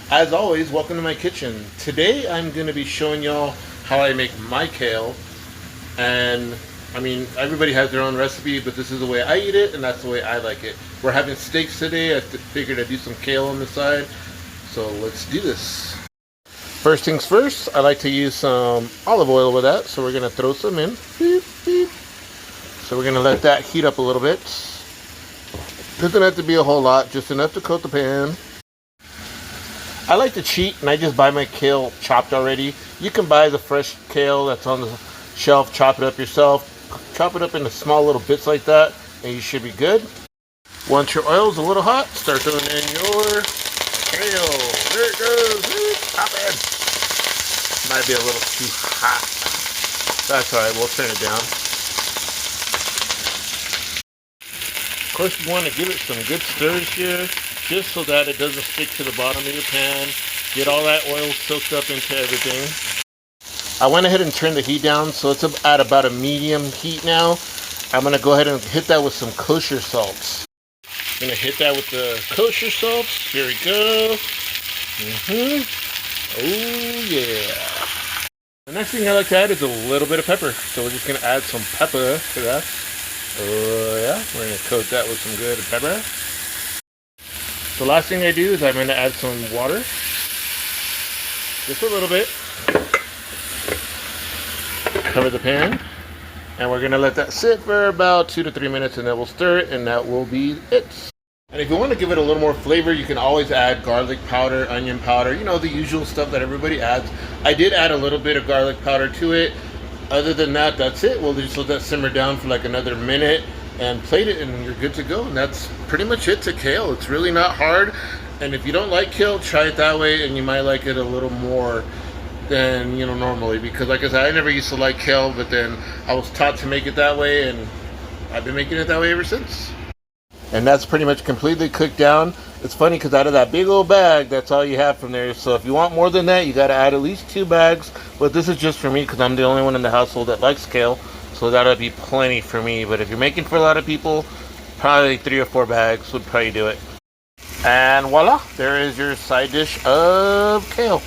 As always, welcome to my kitchen. Today I'm going to be showing y'all how I make my kale. And I mean, everybody has their own recipe, but this is the way I eat it and that's the way I like it. We're having steaks today. I figured I'd do some kale on the side. So let's do this. First things first, I like to use some olive oil with that. So we're going to throw some in. Beep, beep. So we're going to let that heat up a little bit. Doesn't have to be a whole lot, just enough to coat the pan. I like to cheat and I just buy my kale chopped already. You can buy the fresh kale that's on the shelf, chop it up yourself. Chop it up into small little bits like that and you should be good. Once your oil's a little hot, start throwing in your kale. There it goes. Pop in. Might be a little too hot. That's alright, we'll turn it down. Of course you want to give it some good stirs here, just so that it doesn't stick to the bottom of your pan. Get all that oil soaked up into everything. I went ahead and turned the heat down, so it's at about a medium heat now. I'm going to go ahead and hit that with some kosher salts. I'm going to hit that with the kosher salts. Here we go. Oh yeah. The next thing I like to add is a little bit of pepper. So we're just going to add some pepper to that. Oh yeah, we're going to coat that with some good pepper. The last thing I do is I'm going to add some water. Just a little bit. Cover the pan. And we're going to let that sit for about 2 to 3 minutes and then we'll stir it and that will be it. And if you want to give it a little more flavor, you can always add garlic powder, onion powder, you know, the usual stuff that everybody adds. I did add a little bit of garlic powder to it. Other than that, that's it. We'll just let that simmer down for like another minute and plate it and you're good to go. And that's pretty much it to kale. It's really not hard. And if you don't like kale, try it that way and you might like it a little more than, you know, normally. Because like I said, I never used to like kale, but then I was taught to make it that way and I've been making it that way ever since. And that's pretty much completely cooked down. It's funny because out of that big old bag, that's all you have from there. So if you want more than that, you got to add at least 2 bags. But this is just for me because I'm the only one in the household that likes kale. So that'll be plenty for me. But if you're making for a lot of people, probably 3 or 4 bags would probably do it. And voila, there is your side dish of kale.